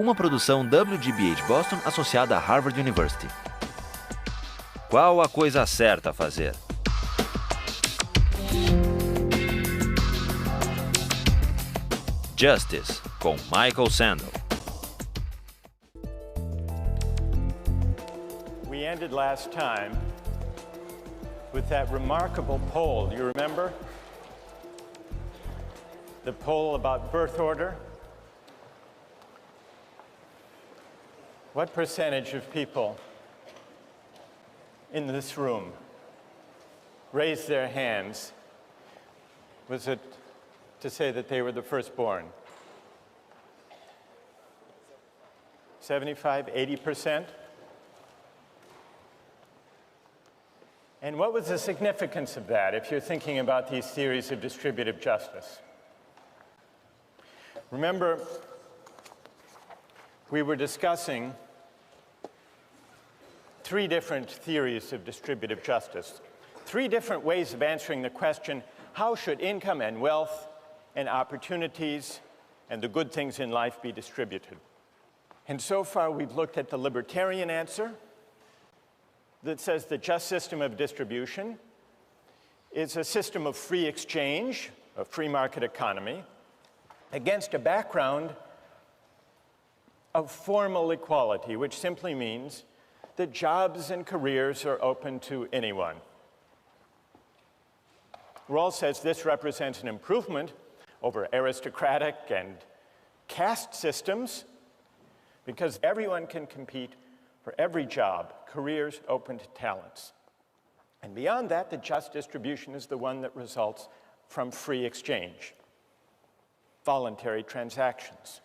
Uma produção WGBH Boston associada a Harvard University. Qual a coisa certa a fazer? Justice, com Michael Sandel. We ended last time with that remarkable poll. Do you remember? The poll about birth order. What percentage of people in this room raised their hands? Was it to say that they were the firstborn? 75, 80%? And what was the significance of that if you're thinking about these theories of distributive justice? Remember, we were discussing three different theories of distributive justice, three different ways of answering the question, how should income and wealth and opportunities and the good things in life be distributed? And so far, we've looked at the libertarian answer that says the just system of distribution is a system of free exchange, a free market economy, against a background of formal equality, which simply means that jobs and careers are open to anyone. Rawls says this represents an improvement over aristocratic and caste systems because everyone can compete for every job, careers open to talents. And beyond that, the just distribution is the one that results from free exchange, voluntary transactions.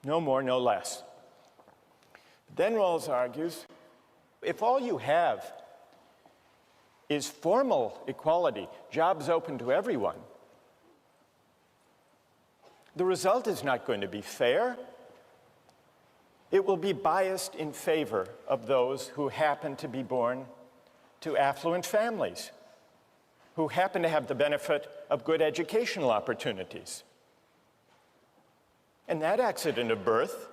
No more, no less. Then Rawls argues, if all you have is formal equality, jobs open to everyone, the result is not going to be fair. It will be biased in favor of those who happen to be born to affluent families, who happen to have the benefit of good educational opportunities. And that accident of birth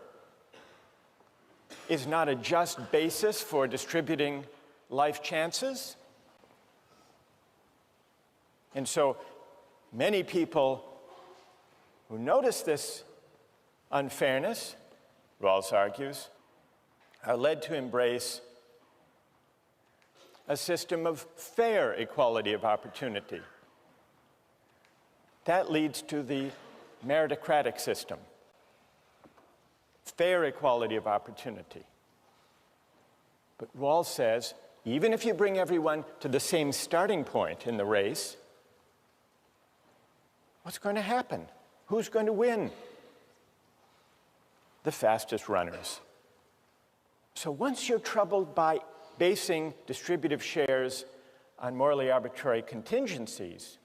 is not a just basis for distributing life chances. And so many people who notice this unfairness, Rawls argues, are led to embrace a system of fair equality of opportunity. That leads to the meritocratic system. Fair equality of opportunity. But Rawls says, even if you bring everyone to the same starting point in the race, what's going to happen? Who's going to win? The fastest runners. So once you're troubled by basing distributive shares on morally arbitrary contingencies,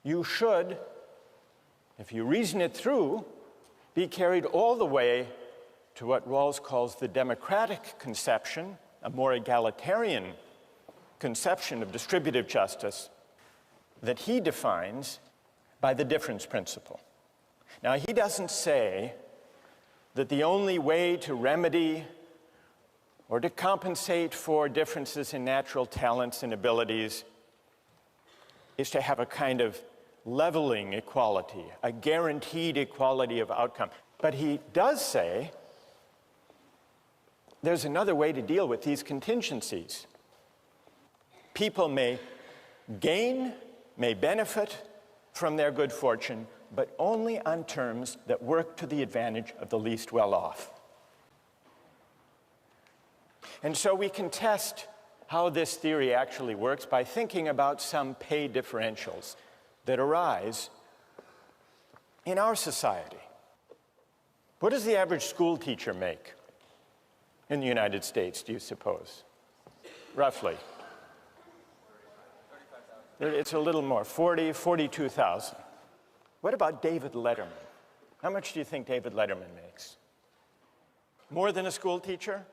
you should, if you reason it through, be carried all the way to what Rawls calls the democratic conception, a more egalitarian conception of distributive justice that he defines by the difference principle. Now, he doesn't say that the only way to remedy or to compensate for differences in natural talents and abilities is to have a kind of leveling equality, a guaranteed equality of outcome. But he does say there's another way to deal with these contingencies. People may gain, may benefit from their good fortune, but only on terms that work to the advantage of the least well-off. And so we can test how this theory actually works by thinking about some pay differentials that arise in our society. What does the average school teacher make in the United States, do you suppose? Roughly. It's a little more, 42,000. What about David Letterman? How much do you think David Letterman makes? More than a school teacher?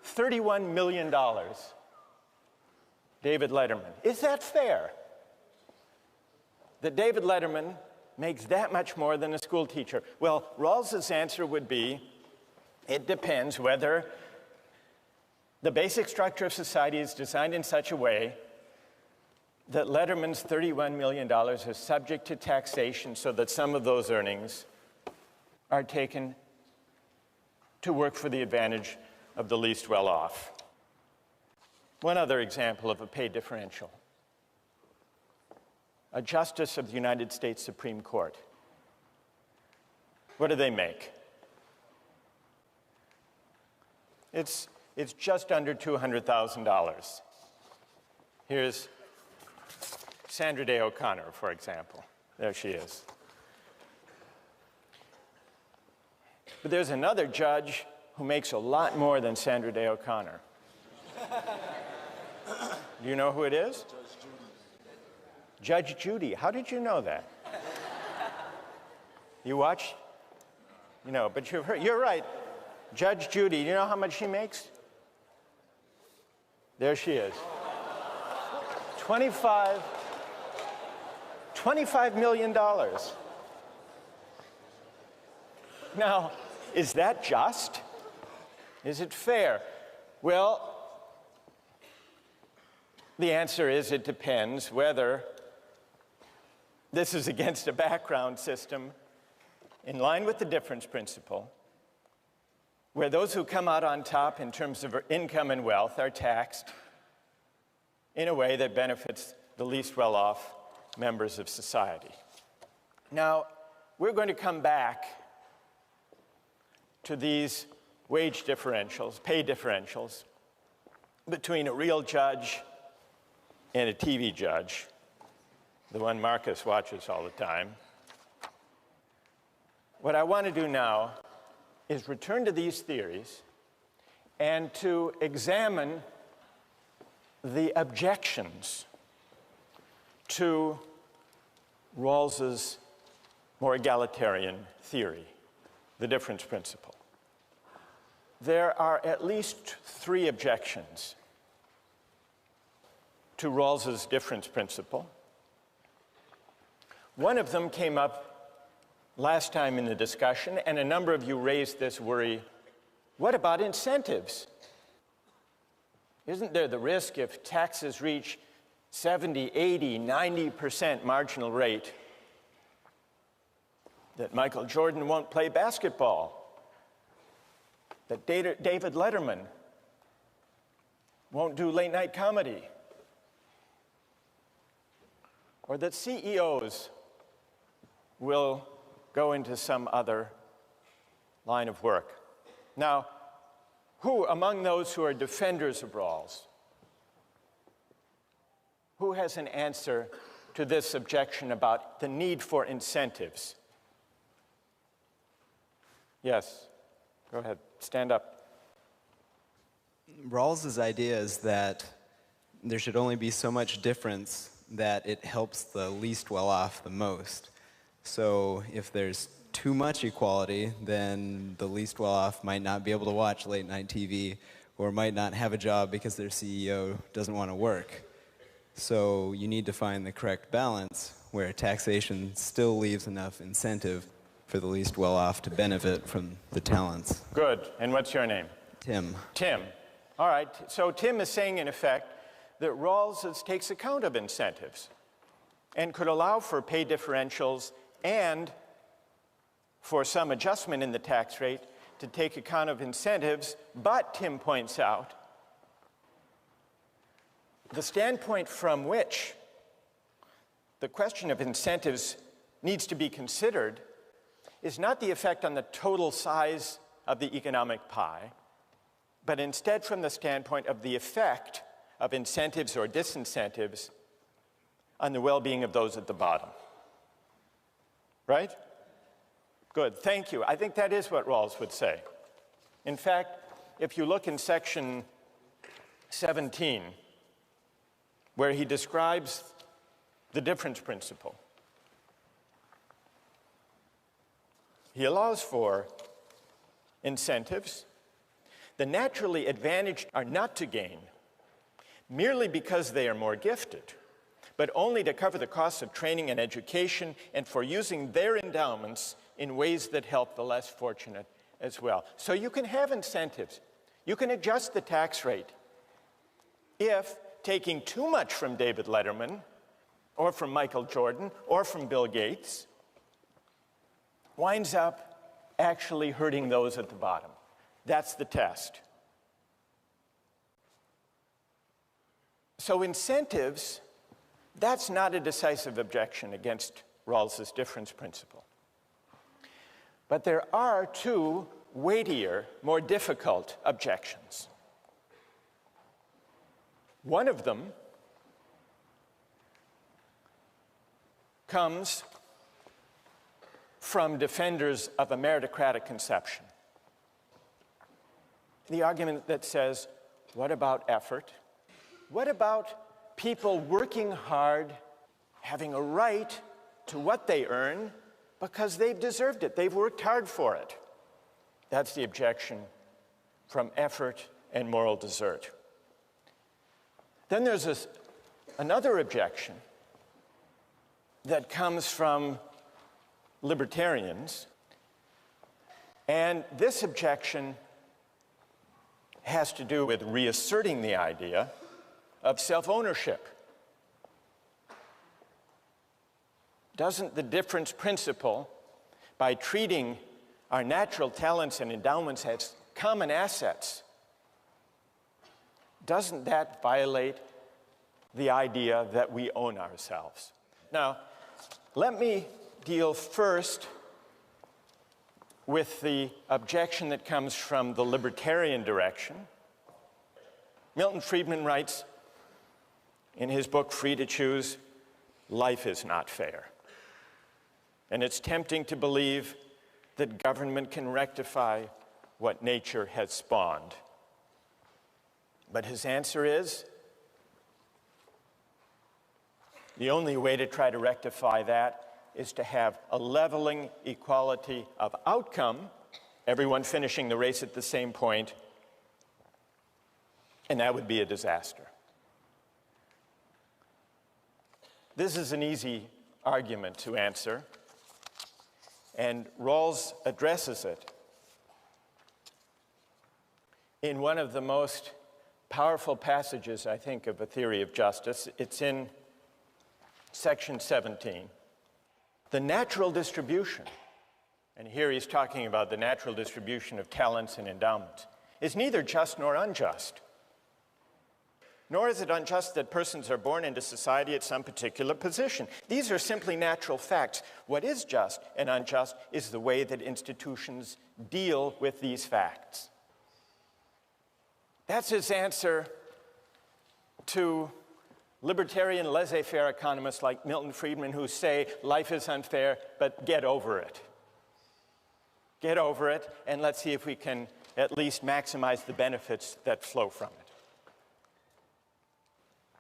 $31 million. David Letterman. Is that fair? That David Letterman makes that much more than a school teacher? Well, Rawls's answer would be, it depends whether the basic structure of society is designed in such a way that Letterman's $31 million is subject to taxation so that some of those earnings are taken to work for the advantage of the least well-off. One other example of a pay differential. A justice of the United States Supreme Court. What do they make? It's just under $200,000. Here's Sandra Day O'Connor, for example. There she is. But there's another judge who makes a lot more than Sandra Day O'Connor. Do you know who it is? Judge Judy. How did you know that? You watch? You know, but you've heard. You're right. Judge Judy, you know how much she makes? There she is. $25 million. Now, is that just? Is it fair? Well, the answer is it depends whether this is against a background system in line with the difference principle, where those who come out on top in terms of income and wealth are taxed in a way that benefits the least well-off members of society. Now, we're going to come back to these wage differentials, pay differentials, between a real judge and a TV judge, the one Marcus watches all the time. What I want to do now is return to these theories and to examine the objections to Rawls's more egalitarian theory, the difference principle. There are at least 3 objections to Rawls's difference principle. One of them came up last time in the discussion, and a number of you raised this worry. What about incentives? Isn't there the risk if taxes reach 70, 80, 90% marginal rate that Michael Jordan won't play basketball? That David Letterman won't do late night comedy? Or that CEOs will go into some other line of work? Now, who among those who are defenders of Rawls, who has an answer to this objection about the need for incentives? Yes, go ahead, stand up. Rawls's idea is that there should only be so much difference that it helps the least well-off the most. So if there's too much equality, then the least well-off might not be able to watch late-night TV or might not have a job because their CEO doesn't want to work. So you need to find the correct balance where taxation still leaves enough incentive for the least well-off to benefit from the talents. Good. And what's your name? Tim. Tim. All right. So Tim is saying, in effect, that Rawls takes account of incentives and could allow for pay differentials and for some adjustment in the tax rate to take account of incentives. But, Tim points out, the standpoint from which the question of incentives needs to be considered is not the effect on the total size of the economic pie, but instead from the standpoint of the effect of incentives or disincentives on the well-being of those at the bottom. Right? Good, thank you. I think that is what Rawls would say. In fact, if you look in section 17, where he describes the difference principle, he allows for incentives. The naturally advantaged are not to gain merely because they are more gifted, but only to cover the costs of training and education and for using their endowments in ways that help the less fortunate as well. So you can have incentives. You can adjust the tax rate if taking too much from David Letterman or from Michael Jordan or from Bill Gates winds up actually hurting those at the bottom. That's the test. So incentives, that's not a decisive objection against Rawls's difference principle. But there are two weightier, more difficult objections. One of them comes from defenders of a meritocratic conception. The argument that says, what about effort? What about people working hard, having a right to what they earn because they've deserved it, they've worked hard for it? That's the objection from effort and moral desert. Then there's another objection that comes from libertarians, and this objection has to do with reasserting the idea of self-ownership. Doesn't the difference principle, by treating our natural talents and endowments as common assets, doesn't that violate the idea that we own ourselves? Now, let me deal first with the objection that comes from the libertarian direction. Milton Friedman writes in his book, Free to Choose, life is not fair. And it's tempting to believe that government can rectify what nature has spawned. But his answer is, the only way to try to rectify that is to have a leveling equality of outcome, everyone finishing the race at the same point, and that would be a disaster. This is an easy argument to answer, and Rawls addresses it in one of the most powerful passages, I think, of A Theory of Justice. It's in section 17. The natural distribution, and here he's talking about the natural distribution of talents and endowments, is neither just nor unjust. Nor is it unjust that persons are born into society at some particular position. These are simply natural facts. What is just and unjust is the way that institutions deal with these facts. That's his answer to libertarian laissez-faire economists like Milton Friedman who say life is unfair, but get over it. Get over it, and let's see if we can at least maximize the benefits that flow from it.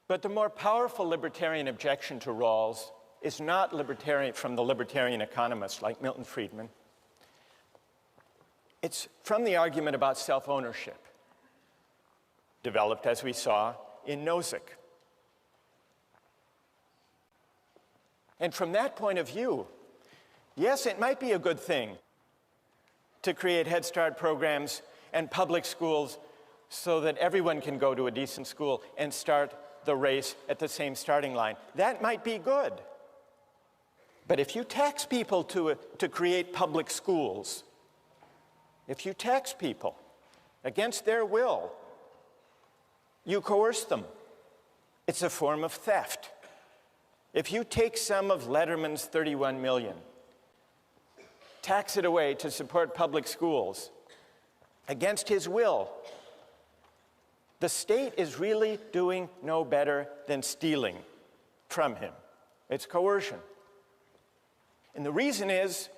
But the more powerful libertarian objection to Rawls is not libertarian from the libertarian economists like Milton Friedman. It's from the argument about self-ownership, developed, as we saw, in Nozick. And from that point of view, yes, it might be a good thing to create Head Start programs and public schools so that everyone can go to a decent school and start the race at the same starting line. That might be good. But if you tax people to create public schools, if you tax people against their will, you coerce them. It's a form of theft. If you take some of Letterman's $31 million, tax it away to support public schools against his will, the state is really doing no better than stealing from him. It's coercion. And the reason is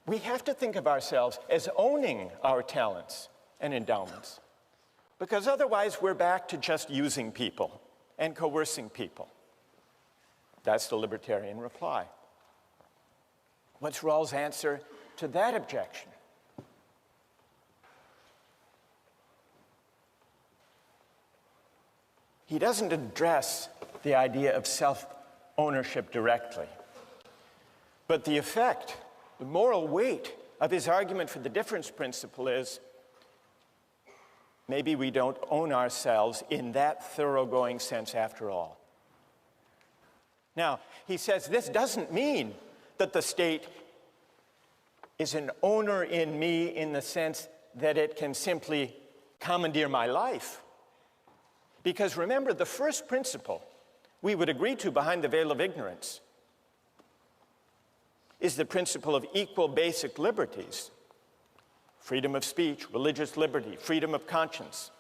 we have to think of ourselves as owning our talents and endowments, because otherwise we're back to just using people and coercing people. That's the libertarian reply. What's Rawls' answer to that objection? He doesn't address the idea of self-ownership directly. But the effect, the moral weight of his argument for the difference principle is maybe we don't own ourselves in that thoroughgoing sense after all. Now, he says this doesn't mean that the state is an owner in me in the sense that it can simply commandeer my life. Because remember, the first principle we would agree to behind the veil of ignorance is the principle of equal basic liberties: freedom of speech, religious liberty, freedom of conscience,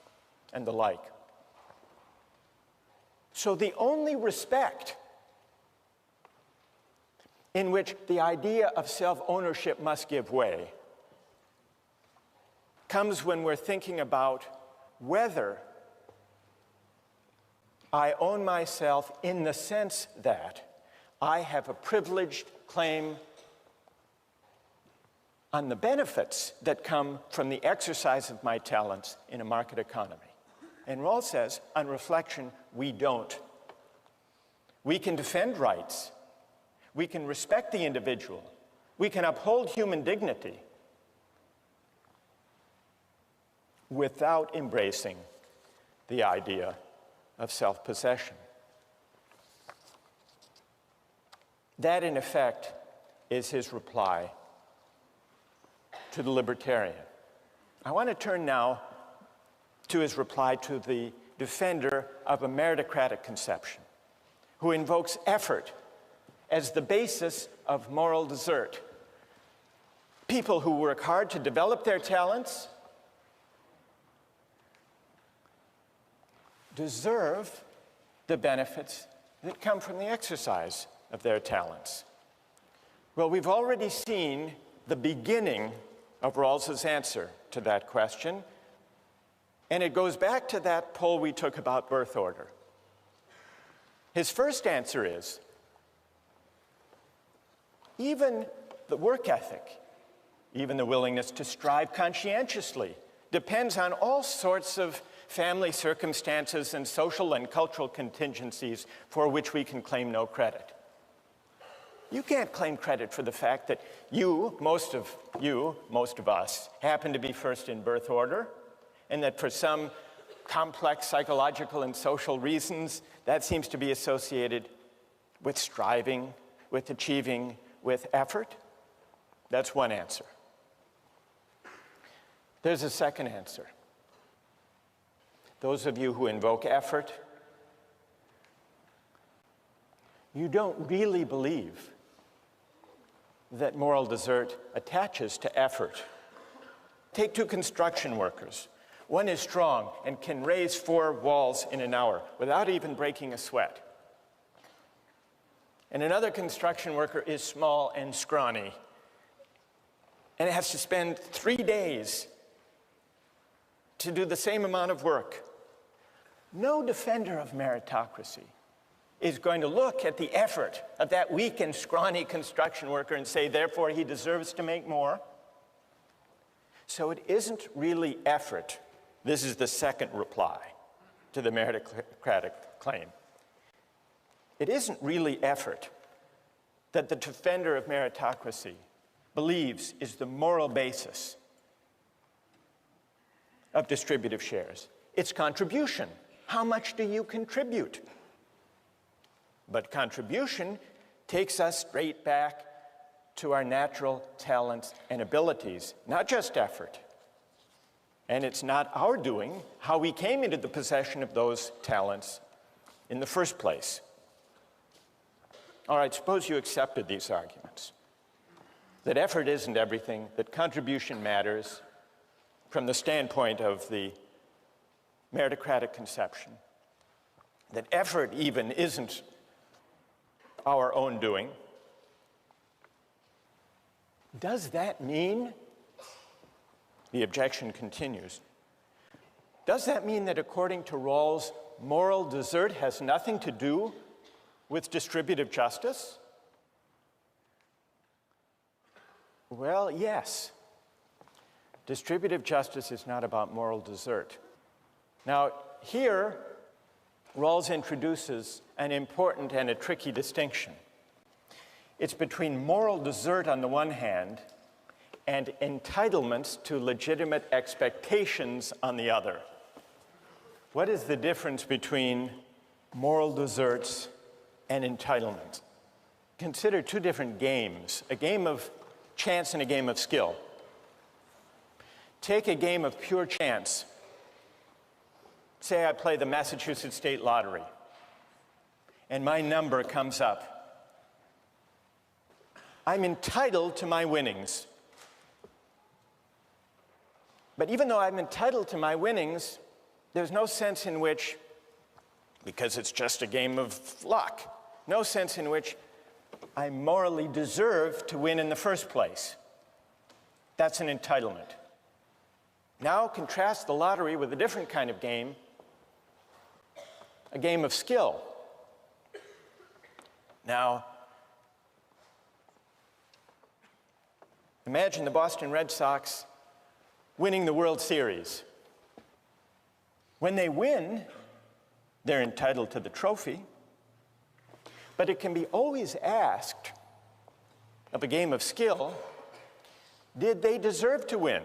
and the like. So the only respect in which the idea of self-ownership must give way comes when we're thinking about whether I own myself in the sense that I have a privileged claim on the benefits that come from the exercise of my talents in a market economy. And Rawls says, on reflection, we don't. We can defend rights. We can respect the individual. We can uphold human dignity without embracing the idea of self-possession. That, in effect, is his reply to the libertarian. I want to turn now to his reply to the defender of a meritocratic conception, who invokes effort as the basis of moral desert. People who work hard to develop their talents deserve the benefits that come from the exercise of their talents. Well, we've already seen the beginning of Rawls's answer to that question, and it goes back to that poll we took about birth order. His first answer is, even the work ethic, even the willingness to strive conscientiously, depends on all sorts of family circumstances and social and cultural contingencies for which we can claim no credit. You can't claim credit for the fact that most of us, happen to be first in birth order, and that for some complex psychological and social reasons, that seems to be associated with striving, with achieving, with effort. That's one answer. There's a second answer. Those of you who invoke effort, you don't really believe that moral desert attaches to effort. Take two construction workers. One is strong and can raise 4 walls in an hour without even breaking a sweat. And another construction worker is small and scrawny and has to spend 3 days to do the same amount of work. No defender of meritocracy is going to look at the effort of that weak and scrawny construction worker and say, therefore, he deserves to make more. So it isn't really effort. This is the second reply to the meritocratic claim. It isn't really effort that the defender of meritocracy believes is the moral basis of distributive shares. It's contribution. How much do you contribute? But contribution takes us straight back to our natural talents and abilities, not just effort. And it's not our doing how we came into the possession of those talents in the first place. All right, suppose you accepted these arguments, that effort isn't everything, that contribution matters from the standpoint of the meritocratic conception, that effort even isn't our own doing. Does that mean, the objection continues, does that mean that according to Rawls, moral desert has nothing to do with distributive justice? Well, yes. Distributive justice is not about moral desert. Now, here, Rawls introduces an important and a tricky distinction. It's between moral desert on the one hand and entitlements to legitimate expectations on the other. What is the difference between moral deserts and entitlements? Consider two different games, a game of chance and a game of skill. Take a game of pure chance. Say I play the Massachusetts State Lottery, and my number comes up. I'm entitled to my winnings. But even though I'm entitled to my winnings, there's no sense in which, because it's just a game of luck, no sense in which I morally deserve to win in the first place. That's an entitlement. Now contrast the lottery with a different kind of game, a game of skill. Now, imagine the Boston Red Sox winning the World Series. When they win, they're entitled to the trophy, but it can be always asked of a game of skill, did they deserve to win?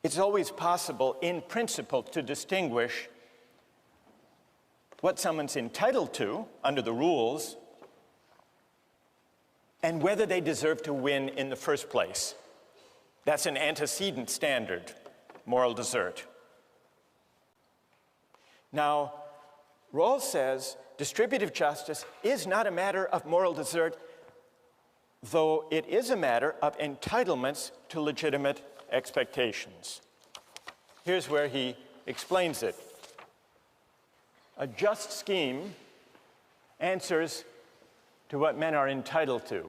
It's always possible, in principle, to distinguish what someone's entitled to under the rules and whether they deserve to win in the first place. That's an antecedent standard, moral desert. Now, Rawls says distributive justice is not a matter of moral desert, though it is a matter of entitlements to legitimate expectations. Here's where he explains it. A just scheme answers to what men are entitled to.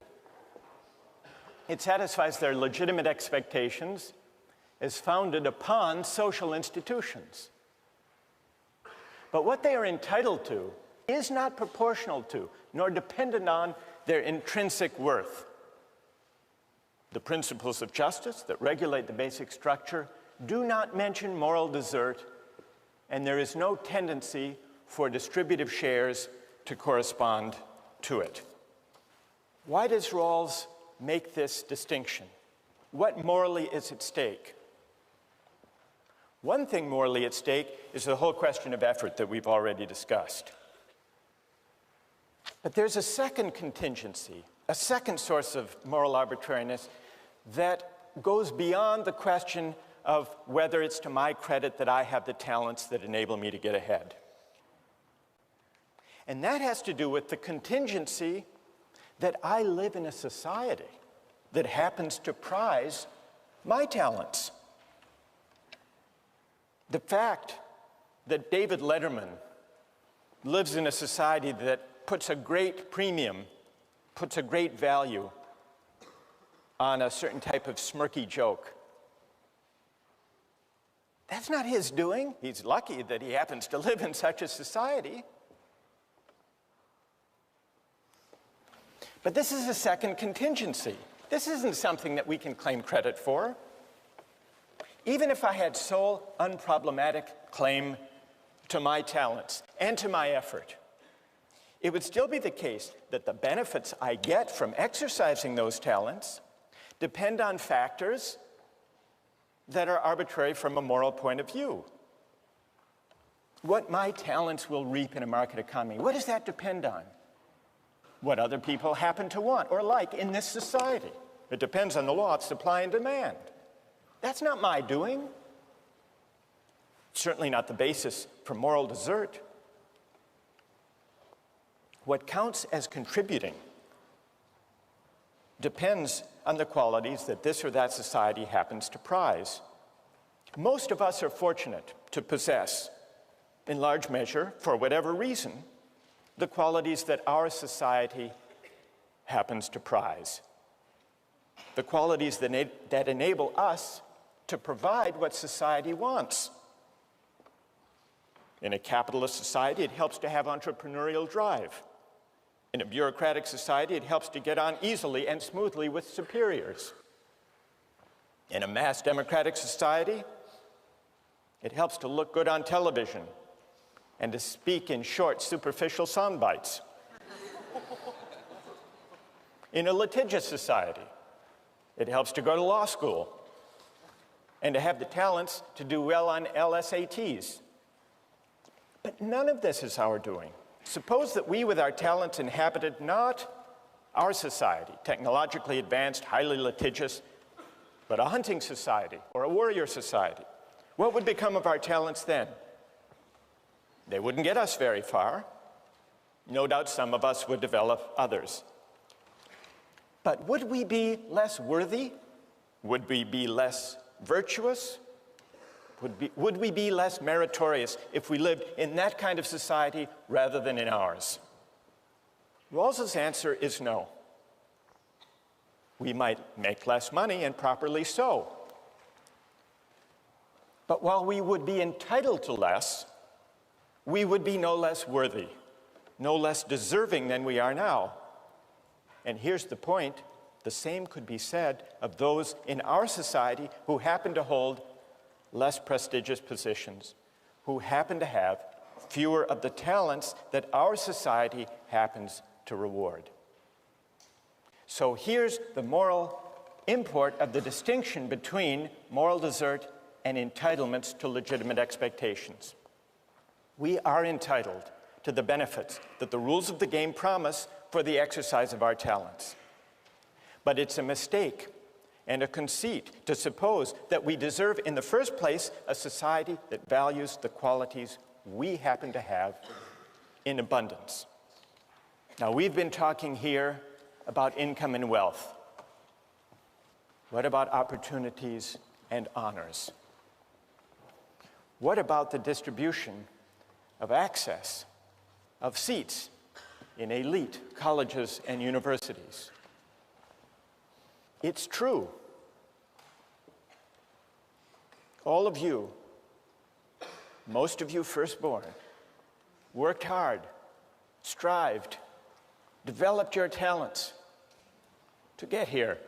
It satisfies their legitimate expectations as founded upon social institutions. But what they are entitled to is not proportional to, nor dependent on, their intrinsic worth. The principles of justice that regulate the basic structure do not mention moral desert, and there is no tendency for distributive shares to correspond to it. Why does Rawls make this distinction? What morally is at stake? One thing morally at stake is the whole question of effort that we've already discussed. But there's a second contingency, a second source of moral arbitrariness that goes beyond the question of whether it's to my credit that I have the talents that enable me to get ahead. And that has to do with the contingency that I live in a society that happens to prize my talents. The fact that David Letterman lives in a society that puts a great premium, puts a great value on a certain type of smirky joke, that's not his doing. He's lucky that he happens to live in such a society. But this is a second contingency. This isn't something that we can claim credit for. Even if I had sole, unproblematic claim to my talents and to my effort, it would still be the case that the benefits I get from exercising those talents depend on factors that are arbitrary from a moral point of view. What my talents will reap in a market economy, what does that depend on? What other people happen to want or like in this society. It depends on the law of supply and demand. That's not my doing. Certainly not the basis for moral desert. What counts as contributing depends on the qualities that this or that society happens to prize. Most of us are fortunate to possess, in large measure, for whatever reason, the qualities that our society happens to prize. The qualities that enable us to provide what society wants. In a capitalist society, it helps to have entrepreneurial drive. In a bureaucratic society, it helps to get on easily and smoothly with superiors. In a mass democratic society, it helps to look good on television and to speak in short, superficial sound bites. In a litigious society, it helps to go to law school and to have the talents to do well on LSATs. But none of this is our doing. Suppose that we, with our talents, inhabited not our society, technologically advanced, highly litigious, but a hunting society or a warrior society. What would become of our talents then? They wouldn't get us very far. No doubt some of us would develop others. But would we be less worthy? Would we be less virtuous? Would we be less meritorious if we lived in that kind of society rather than in ours? Rawls's answer is no. We might make less money, and properly so. But while we would be entitled to less, we would be no less worthy, no less deserving than we are now. And here's the point: the same could be said of those in our society who happen to hold less prestigious positions, who happen to have fewer of the talents that our society happens to reward. So here's the moral import of the distinction between moral desert and entitlements to legitimate expectations. We are entitled to the benefits that the rules of the game promise for the exercise of our talents. But it's a mistake and a conceit to suppose that we deserve in the first place a society that values the qualities we happen to have in abundance. Now, we've been talking here about income and wealth. What about opportunities and honors? What about the distribution of access, of seats in elite colleges and universities? It's true. All of you, most of you firstborn, worked hard, strived, developed your talents to get here.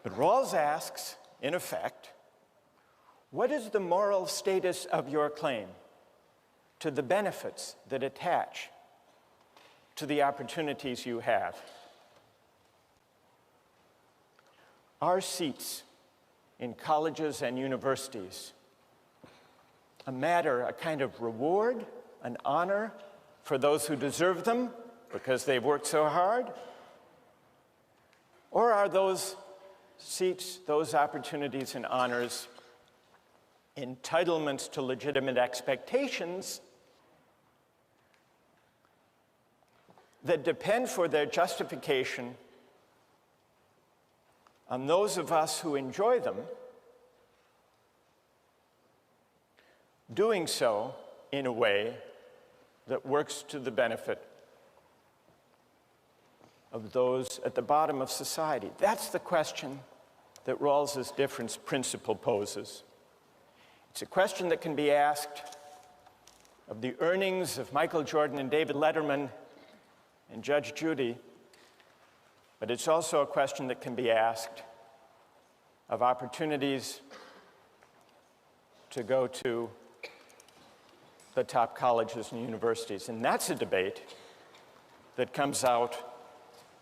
But Rawls asks, in effect, what is the moral status of your claim to the benefits that attach to the opportunities you have? Are seats in colleges and universities a matter, a kind of reward, an honor for those who deserve them because they've worked so hard? Or are those seats, those opportunities and honors, entitlements to legitimate expectations that depend for their justification on those of us who enjoy them doing so in a way that works to the benefit of those at the bottom of society? That's the question that Rawls's difference principle poses. It's a question that can be asked of the earnings of Michael Jordan and David Letterman and Judge Judy, but it's also a question that can be asked of opportunities to go to the top colleges and universities. And that's a debate that comes out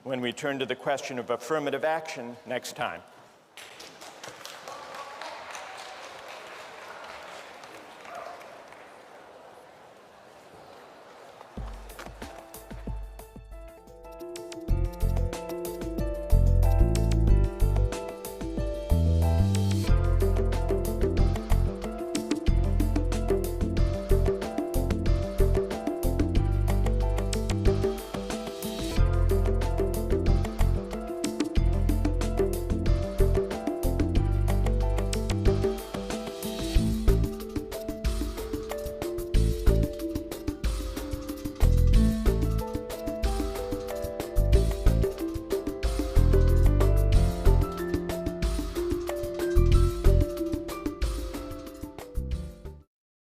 when we turn to the question of affirmative action next time.